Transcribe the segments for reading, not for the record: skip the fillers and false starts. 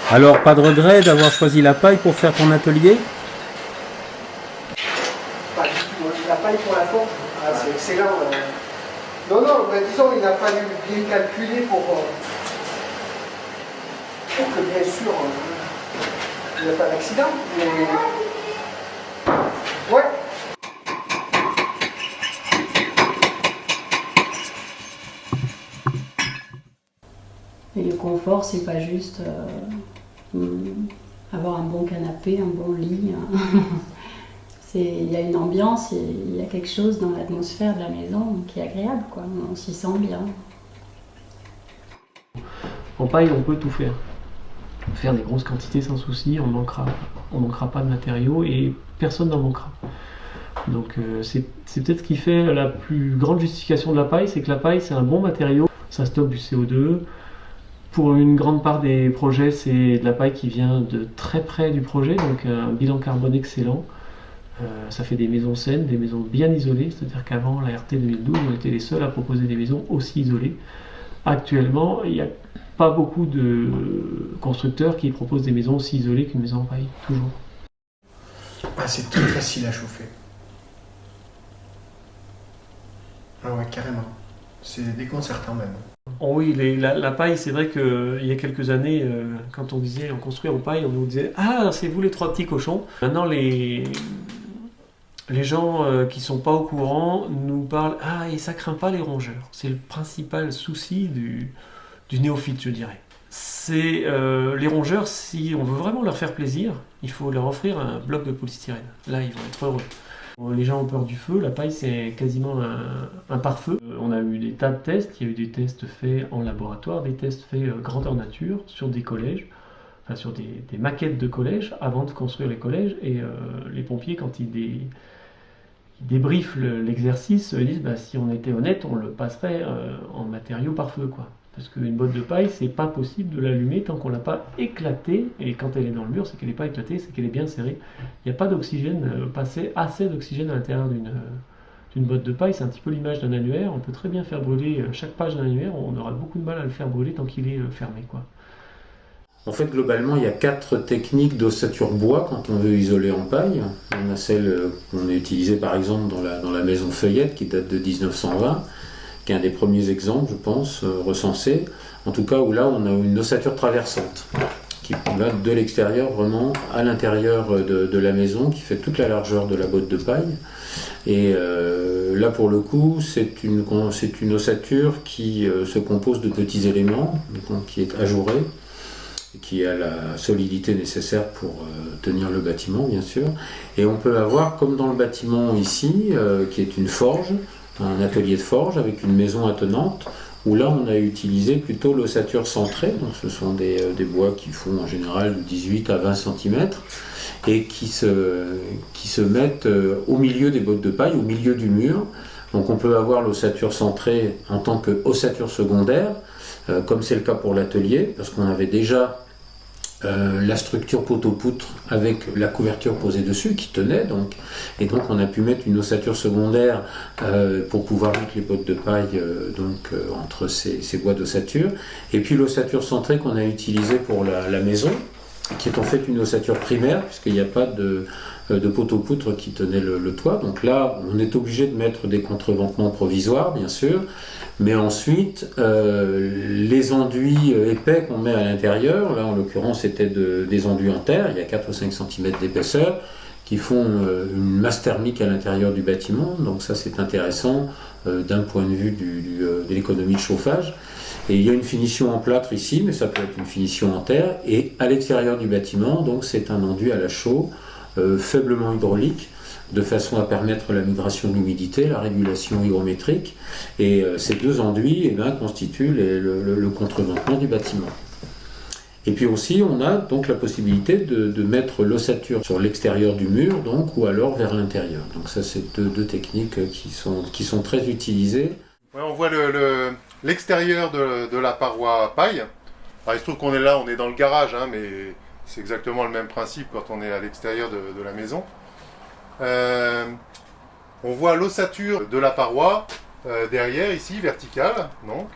Alors, pas de regret d'avoir choisi la paille pour faire ton atelier? Pas du tout, hein. La paille pour la forge, ah, c'est excellent. Non, non, mais disons, il a fallu bien calculer pour que, bien sûr, il n'y a pas d'accident. Mais... Ouais. Et le confort, c'est pas juste avoir un bon canapé, un bon lit. Il y a une ambiance, il y a quelque chose dans l'atmosphère de la maison qui est agréable, quoi. On s'y sent bien. En paille, on peut tout faire. Faire des grosses quantités sans souci, on manquera pas de matériaux et personne n'en manquera. Donc c'est peut-être ce qui fait la plus grande justification de la paille, c'est que la paille c'est un bon matériau, ça stocke du CO2. Pour une grande part des projets, c'est de la paille qui vient de très près du projet, donc un bilan carbone excellent. Ça fait des maisons saines, des maisons bien isolées, c'est-à-dire qu'avant la RT 2012, on était les seuls à proposer des maisons aussi isolées. Actuellement, il n'y a pas beaucoup de constructeurs qui proposent des maisons aussi isolées qu'une maison en paille, toujours. Ah, c'est très facile à chauffer. Ah ouais, carrément. C'est déconcertant même. Oh oui, la paille, c'est vrai qu'il y a quelques années, quand on disait on construit en paille, on nous disait « Ah, c'est vous les trois petits cochons ». Maintenant, les gens qui sont pas au courant nous parlent « Ah, et ça craint pas les rongeurs ». C'est le principal souci du néophyte, je dirais. C'est les rongeurs, si on veut vraiment leur faire plaisir, il faut leur offrir un bloc de polystyrène. Là, ils vont être heureux. Les gens ont peur du feu, la paille c'est quasiment un pare-feu. On a eu des tas de tests, il y a eu des tests faits en laboratoire, des tests faits grandeur nature sur des collèges, enfin sur des maquettes de collèges avant de construire les collèges. Et les pompiers, quand ils débriefent l'exercice, ils disent bah, si on était honnête, on le passerait en matériaux pare-feu, quoi. Parce qu'une botte de paille, c'est pas possible de l'allumer tant qu'on l'a pas éclatée. Et quand elle est dans le mur, c'est qu'elle n'est pas éclatée, c'est qu'elle est bien serrée. Il n'y a pas d'oxygène, passé assez d'oxygène à l'intérieur d'une botte de paille. C'est un petit peu l'image d'un annuaire. On peut très bien faire brûler chaque page d'un annuaire. On aura beaucoup de mal à le faire brûler tant qu'il est fermé, quoi. En fait, globalement, il y a 4 techniques d'ossature bois quand on veut isoler en paille. On a celle qu'on a utilisée par exemple dans la maison Feuillette qui date de 1920, qui est un des premiers exemples, je pense, recensés. En tout cas, où là, on a une ossature traversante qui va de l'extérieur vraiment à l'intérieur de la maison, qui fait toute la largeur de la botte de paille. Et là, pour le coup, c'est une ossature qui se compose de petits éléments, donc, qui est ajourée, qui a la solidité nécessaire pour tenir le bâtiment, bien sûr. Et on peut avoir, comme dans le bâtiment ici, qui est une forge, un atelier de forge avec une maison attenante, où là on a utilisé plutôt l'ossature centrée, donc ce sont des bois qui font en général de 18 à 20 cm, et qui se mettent au milieu des bottes de paille, au milieu du mur. Donc on peut avoir l'ossature centrée en tant qu'ossature secondaire, comme c'est le cas pour l'atelier, parce qu'on avait déjà la structure poteau-poutre avec la couverture posée dessus qui tenait, et donc on a pu mettre une ossature secondaire pour pouvoir mettre les bottes de paille entre ces bois d'ossature, et puis l'ossature centrée qu'on a utilisée pour la maison, qui est en fait une ossature primaire puisqu'il n'y a pas de poteau-poutre qui tenait le toit. Donc là, on est obligé de mettre des contreventements provisoires, bien sûr, mais ensuite, les enduits épais qu'on met à l'intérieur, là en l'occurrence c'était des enduits en terre, il y a 4 ou 5 cm d'épaisseur, qui font une masse thermique à l'intérieur du bâtiment, donc ça c'est intéressant d'un point de vue de l'économie de chauffage. Et il y a une finition en plâtre ici, mais ça peut être une finition en terre, et à l'extérieur du bâtiment, donc c'est un enduit à la chaux, faiblement hydraulique, de façon à permettre la migration de l'humidité, la régulation hygrométrique, et ces deux enduits constituent le contreventement du bâtiment. Et puis aussi, on a donc la possibilité de mettre l'ossature sur l'extérieur du mur, donc, ou alors vers l'intérieur. Donc ça, c'est deux techniques qui sont très utilisées. Ouais, on voit l'extérieur de la paroi paille. Alors, il se trouve qu'on est là, on est dans le garage, hein, mais c'est exactement le même principe quand on est à l'extérieur de la maison. On voit l'ossature de la paroi derrière, ici, verticale. Donc.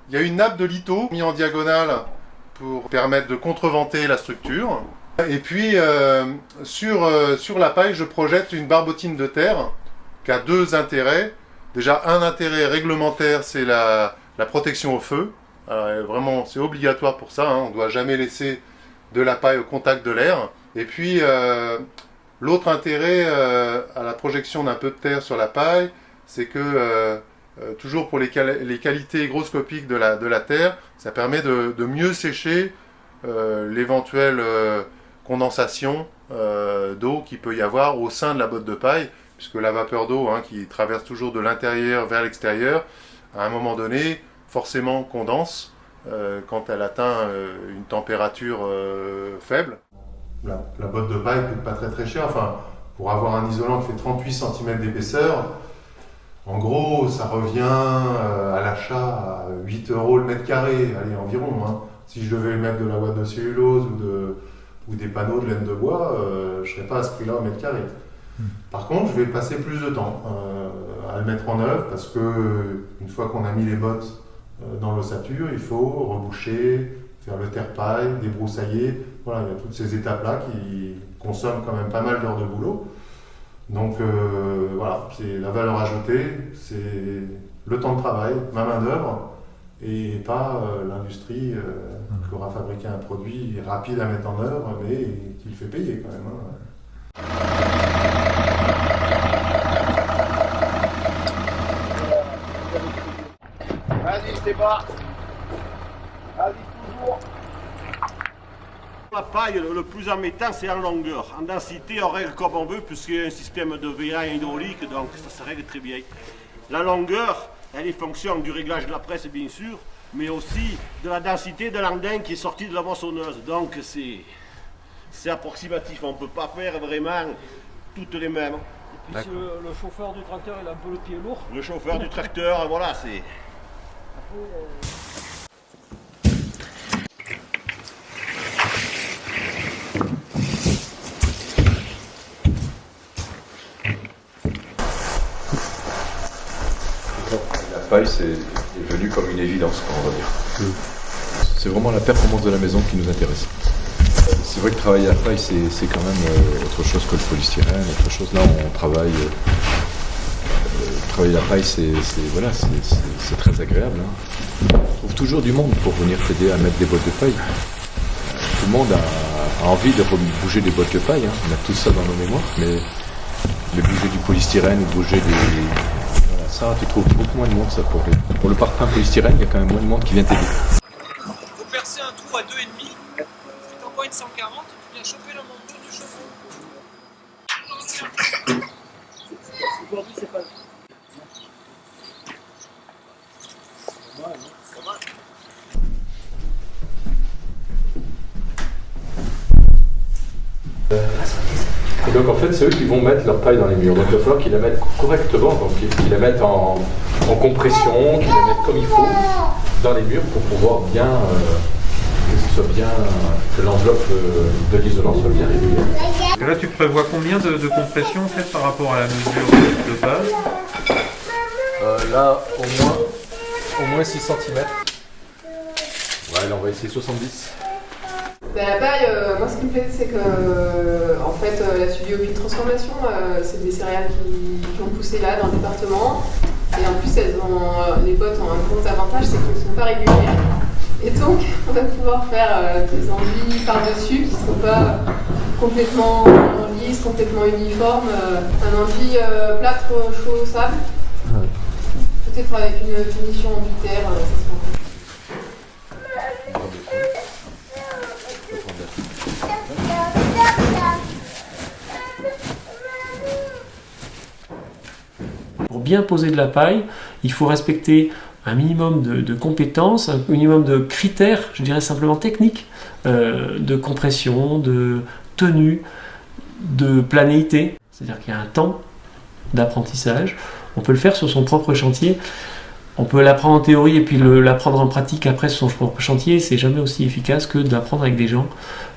Il y a une nappe de litho mise en diagonale pour permettre de contreventer la structure. Et puis sur la paille, je projette une barbotine de terre qui a deux intérêts. Déjà un intérêt réglementaire, c'est la protection au feu. Vraiment, c'est obligatoire pour ça, hein. On ne doit jamais laisser de la paille au contact de l'air. Et puis l'autre intérêt à la projection d'un peu de terre sur la paille, c'est que toujours pour les qualités hygroscopiques de la terre, ça permet de mieux sécher l'éventuelle condensation d'eau qu'il peut y avoir au sein de la botte de paille, puisque la vapeur d'eau, hein, qui traverse toujours de l'intérieur vers l'extérieur, à un moment donné, forcément condense quand elle atteint une température faible. La botte de paille coûte pas très cher. Enfin, pour avoir un isolant qui fait 38 cm d'épaisseur, en gros, ça revient à l'achat à 8 € le mètre carré, allez, environ. Hein. Si je devais mettre de la ouate de cellulose ou des panneaux de laine de bois, je ne serais pas à ce prix-là au mètre carré. Par contre, je vais passer plus de temps à le mettre en œuvre parce que une fois qu'on a mis les bottes dans l'ossature, il faut reboucher, faire le terre-paille, débroussailler. Voilà, il y a toutes ces étapes-là qui consomment quand même pas mal d'heures de boulot. Donc voilà, c'est la valeur ajoutée, c'est le temps de travail, ma main-d'œuvre, et pas l'industrie qui aura fabriqué un produit rapide à mettre en œuvre, mais qui le fait payer quand même. Hein. Vas-y, c'est pas. Vas-y, toujours. La paille, le plus embêtant, c'est en longueur. En densité, on règle comme on veut, puisqu'il y a un système de vélin hydraulique, donc ça se règle très bien. La longueur, elle est fonction du réglage de la presse, bien sûr, mais aussi de la densité de l'andin qui est sorti de la moissonneuse. Donc c'est approximatif, on ne peut pas faire vraiment toutes les mêmes. Et puis si le chauffeur du tracteur il a un peu le pied lourd. Le chauffeur du tracteur, voilà, c'est... La paille, c'est devenu comme une évidence, on va dire. C'est vraiment la performance de la maison qui nous intéresse. C'est vrai que travailler la paille, c'est quand même autre chose que le polystyrène, autre chose. Là, on travaille. Travailler la paille, c'est très agréable. Hein. On trouve toujours du monde pour venir t'aider à mettre des bottes de paille. Tout le monde a envie de bouger des bottes de paille. Hein. On a tout ça dans nos mémoires, mais bouger du polystyrène ou bouger des... Voilà, ça, tu trouves beaucoup moins de monde. Ça, pour le parpaing polystyrène, il y a quand même moins de monde qui vient t'aider. Il faut percer un trou à 2,5. Tu t'envoies une 140, tu viens choper le manteau du chauffe-eau. Aujourd'hui, c'est pas... Et donc en fait c'est eux qui vont mettre leur paille dans les murs. Donc il va falloir qu'ils la mettent correctement, donc qu'ils la mettent en compression, qu'ils la mettent comme il faut dans les murs pour pouvoir bien que l'enveloppe de l'isolant soit bien régulière. Et là tu prévois combien de compression en fait par rapport à la mesure de base? Là au moins 6 cm. Ouais, là on va essayer 70. La paille, moi ce qui me plaît, c'est que en fait, la Studiopile Transformation, c'est des céréales qui ont poussé là dans le département. Et en plus, les bottes ont un gros avantage, c'est qu'elles ne sont pas régulières. Et donc, on va pouvoir faire des enduits par-dessus qui ne seront pas complètement lisses, complètement uniformes. Un enduit plâtre chaud au sable. Peut-être avec une finition en terre, ça sera cool. Pour bien poser de la paille, il faut respecter un minimum de compétences, un minimum de critères, je dirais simplement techniques, de compression, de tenue, de planéité. C'est-à-dire qu'il y a un temps d'apprentissage. On peut le faire sur son propre chantier On peut l'apprendre en théorie et puis l'apprendre en pratique après sur son propre chantier, c'est jamais aussi efficace que d'apprendre avec des gens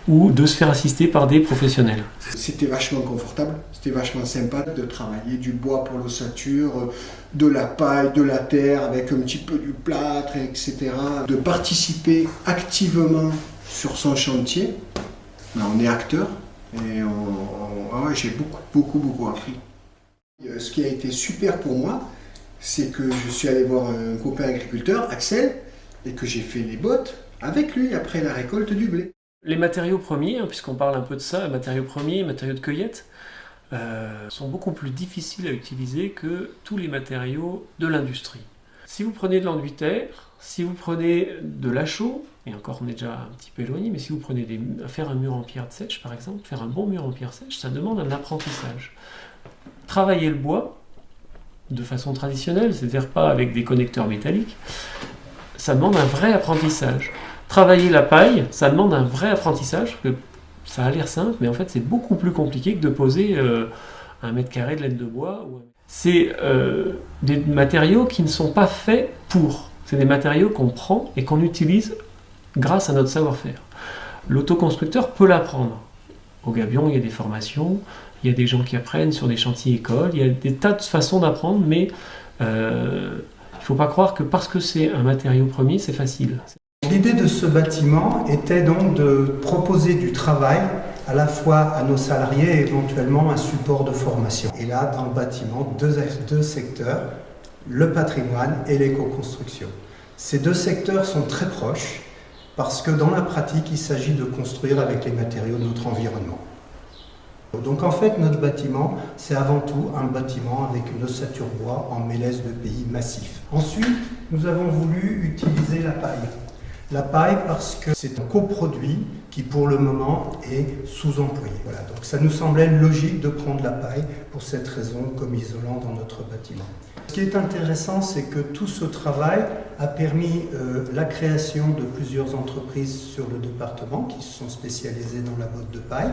ou de se faire assister par des professionnels. C'était vachement confortable, c'était vachement sympa de travailler du bois pour l'ossature, de la paille, de la terre avec un petit peu du plâtre, etc. De participer activement sur son chantier, on est acteur et j'ai beaucoup appris. Ce qui a été super pour moi, c'est que je suis allé voir un copain agriculteur, Axel, et que j'ai fait les bottes avec lui après la récolte du blé. Les matériaux premiers, puisqu'on parle un peu de ça, les matériaux premiers, les matériaux de cueillette, sont beaucoup plus difficiles à utiliser que tous les matériaux de l'industrie. Si vous prenez de l'enduit terre, si vous prenez de la chaux, et encore on est déjà un petit peu éloigné, mais si vous prenez faire un mur en pierre sèche par exemple, faire un bon mur en pierre sèche, ça demande un apprentissage. Travailler le bois, de façon traditionnelle, c'est-à-dire pas avec des connecteurs métalliques, ça demande un vrai apprentissage. Travailler la paille, ça demande un vrai apprentissage, parce que ça a l'air simple, mais en fait c'est beaucoup plus compliqué que de poser 1 mètre carré de laine de bois. C'est des matériaux qui ne sont pas faits pour. C'est des matériaux qu'on prend et qu'on utilise grâce à notre savoir-faire. L'autoconstructeur peut l'apprendre. Au Gabion, il y a des formations, il y a des gens qui apprennent sur des chantiers écoles, il y a des tas de façons d'apprendre, mais il ne faut pas croire que parce que c'est un matériau premier, c'est facile. L'idée de ce bâtiment était donc de proposer du travail à la fois à nos salariés et éventuellement un support de formation. Et là, dans le bâtiment, deux secteurs, le patrimoine et l'éco-construction. Ces deux secteurs sont très proches parce que dans la pratique, il s'agit de construire avec les matériaux de notre environnement. Donc en fait, notre bâtiment, c'est avant tout un bâtiment avec une ossature bois en mélèze de pays massif. Ensuite, nous avons voulu utiliser la paille. La paille parce que c'est un coproduit qui pour le moment est sous-employé. Voilà, donc ça nous semblait logique de prendre la paille pour cette raison comme isolant dans notre bâtiment. Ce qui est intéressant, c'est que tout ce travail a permis la création de plusieurs entreprises sur le département qui se sont spécialisées dans la botte de paille.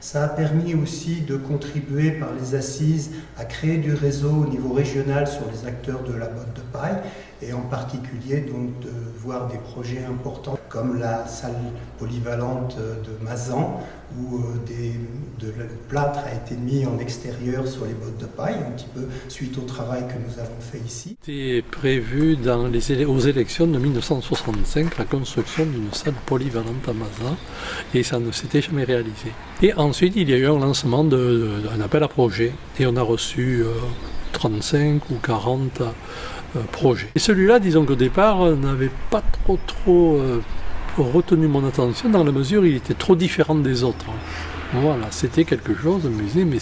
Ça a permis aussi de contribuer par les assises à créer du réseau au niveau régional sur les acteurs de la botte de paille et en particulier donc de voir des projets importants comme la salle polyvalente de Mazan où le plâtre a été mis en extérieur sur les bottes de paille, un petit peu suite au travail que nous avons fait ici. C'était prévu aux élections de 1965 la construction d'une salle polyvalente à Mazan et ça ne s'était jamais réalisé. Et ensuite il y a eu un lancement d'un appel à projet et on a reçu 35 ou 40 projets. Et celui-là, disons qu'au départ, n'avait pas trop retenu mon attention dans la mesure où il était trop différent des autres. Voilà, c'était quelque chose, je me disais, mais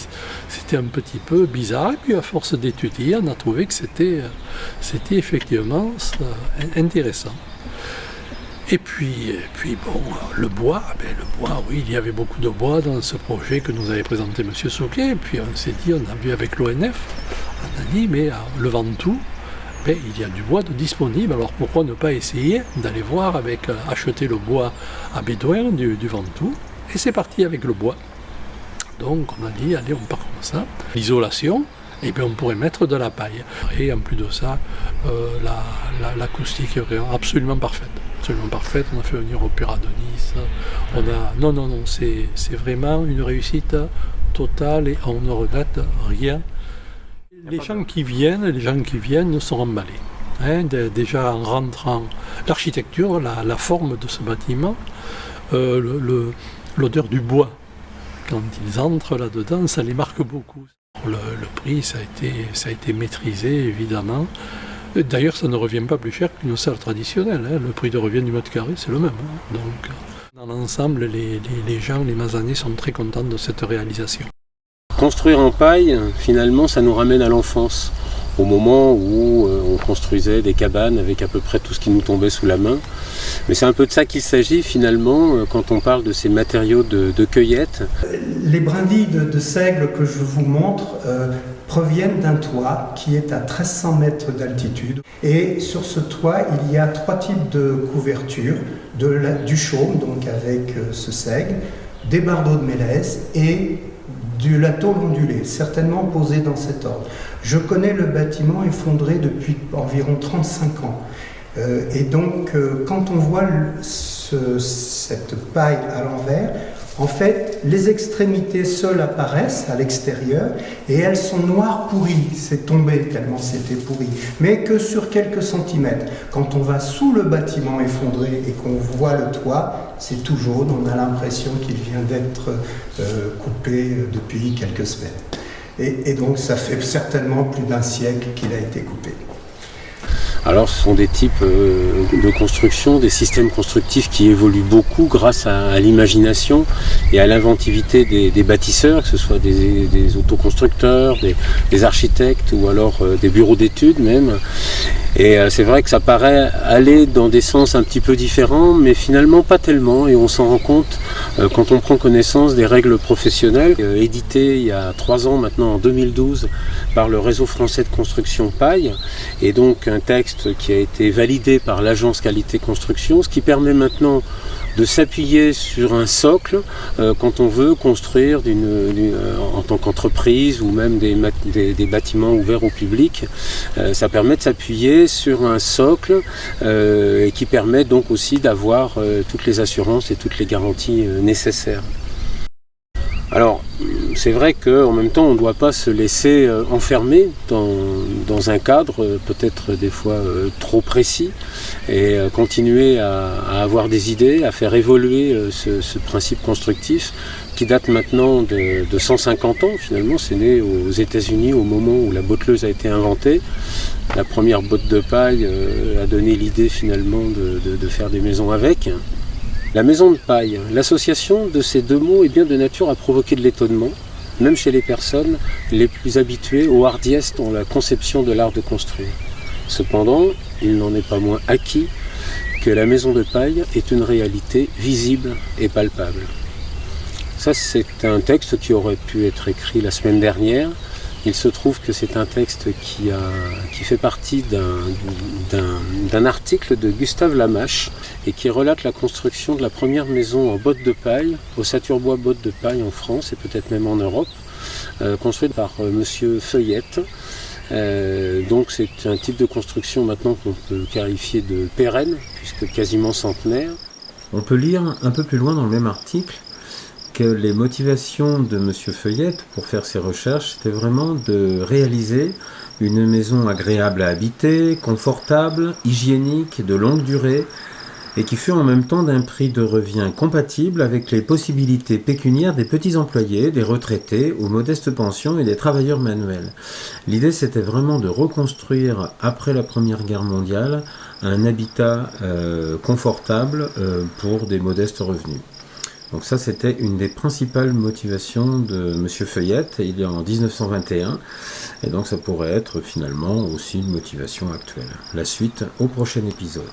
c'était un petit peu bizarre. Et puis à force d'étudier, on a trouvé que c'était effectivement intéressant. Et puis bon, le bois, oui, il y avait beaucoup de bois dans ce projet que nous avait présenté M. Souquet. Et puis on s'est dit, on a vu avec l'ONF, on a dit, mais le Ventoux, il y a du bois de disponible, alors pourquoi ne pas essayer d'aller voir acheter le bois à Bédouin du Ventoux. Et c'est parti avec le bois. Donc on a dit, allez, on part comme ça. L'isolation, et bien on pourrait mettre de la paille. Et en plus de ça, l'acoustique est vraiment absolument parfaite. Absolument parfaite, on a fait venir Opéra de Nice. Non, c'est vraiment une réussite totale et on ne regrette rien. Les gens qui viennent sont emballés. Déjà en rentrant, l'architecture, la forme de ce bâtiment, l'odeur du bois, quand ils entrent là-dedans, ça les marque beaucoup. Le prix, ça a été maîtrisé, évidemment. D'ailleurs, ça ne revient pas plus cher qu'une salle traditionnelle. Le prix de revient du mètre carré, c'est le même. Donc, dans l'ensemble, les gens, les Mazanais sont très contents de cette réalisation. Construire en paille, finalement, ça nous ramène à l'enfance, au moment où on construisait des cabanes avec à peu près tout ce qui nous tombait sous la main. Mais c'est un peu de ça qu'il s'agit finalement quand on parle de ces matériaux de cueillette. Les brindilles de seigle que je vous montre proviennent d'un toit qui est à 1300 mètres d'altitude. Et sur ce toit, il y a 3 types de couvertures, du chaume, donc avec ce seigle, des bardeaux de mélèze et de la tôle ondulée, certainement posée dans cet ordre. Je connais le bâtiment effondré depuis environ 35 ans. Et donc, quand on voit cette paille à l'envers, en fait, les extrémités seules apparaissent à l'extérieur et elles sont noires pourries. C'est tombé tellement c'était pourri. Mais que sur quelques centimètres. Quand on va sous le bâtiment effondré et qu'on voit le toit, c'est tout jaune. On a l'impression qu'il vient d'être coupé depuis quelques semaines. Et donc, ça fait certainement plus d'un siècle qu'il a été coupé. Alors ce sont des types de construction, des systèmes constructifs qui évoluent beaucoup grâce à l'imagination et à l'inventivité des bâtisseurs, que ce soit des autoconstructeurs, des architectes ou alors des bureaux d'études même. Et c'est vrai que ça paraît aller dans des sens un petit peu différents, mais finalement pas tellement, et on s'en rend compte quand on prend connaissance des règles professionnelles éditées il y a 3 ans maintenant, en 2012, par le réseau français de construction Paille, et donc un texte qui a été validé par l'agence qualité construction, ce qui permet maintenant de s'appuyer sur un socle quand on veut construire en tant qu'entreprise ou même des bâtiments ouverts au public. Ça permet de s'appuyer sur un socle et qui permet donc aussi d'avoir toutes les assurances et toutes les garanties nécessaires. Alors, c'est vrai qu'en même temps, on ne doit pas se laisser enfermer dans un cadre peut-être des fois trop précis et continuer à avoir des idées, à faire évoluer ce principe constructif qui date maintenant de 150 ans. Finalement, c'est né aux États-Unis au moment où la botteleuse a été inventée. La première botte de paille a donné l'idée finalement de faire des maisons avec. La maison de paille, l'association de ces deux mots est bien de nature à provoquer de l'étonnement, même chez les personnes les plus habituées aux hardiesses dans la conception de l'art de construire. Cependant, il n'en est pas moins acquis que la maison de paille est une réalité visible et palpable. Ça, c'est un texte qui aurait pu être écrit la semaine dernière. Il se trouve que c'est un texte qui fait partie d'un article de Gustave Lamache et qui relate la construction de la première maison en botte de paille, au Saturbois botte de paille en France et peut-être même en Europe, construite par monsieur Feuillette. Donc c'est un type de construction maintenant qu'on peut qualifier de pérenne, puisque quasiment centenaire. On peut lire un peu plus loin dans le même article que les motivations de M. Feuillette pour faire ses recherches, c'était vraiment de réaliser une maison agréable à habiter, confortable, hygiénique, de longue durée, et qui fut en même temps d'un prix de revient compatible avec les possibilités pécuniaires des petits employés, des retraités, aux modestes pensions et des travailleurs manuels. L'idée, c'était vraiment de reconstruire, après la Première Guerre mondiale, un habitat confortable pour des modestes revenus. Donc ça, c'était une des principales motivations de M. Feuillette, il est en 1921, et donc ça pourrait être finalement aussi une motivation actuelle. La suite au prochain épisode.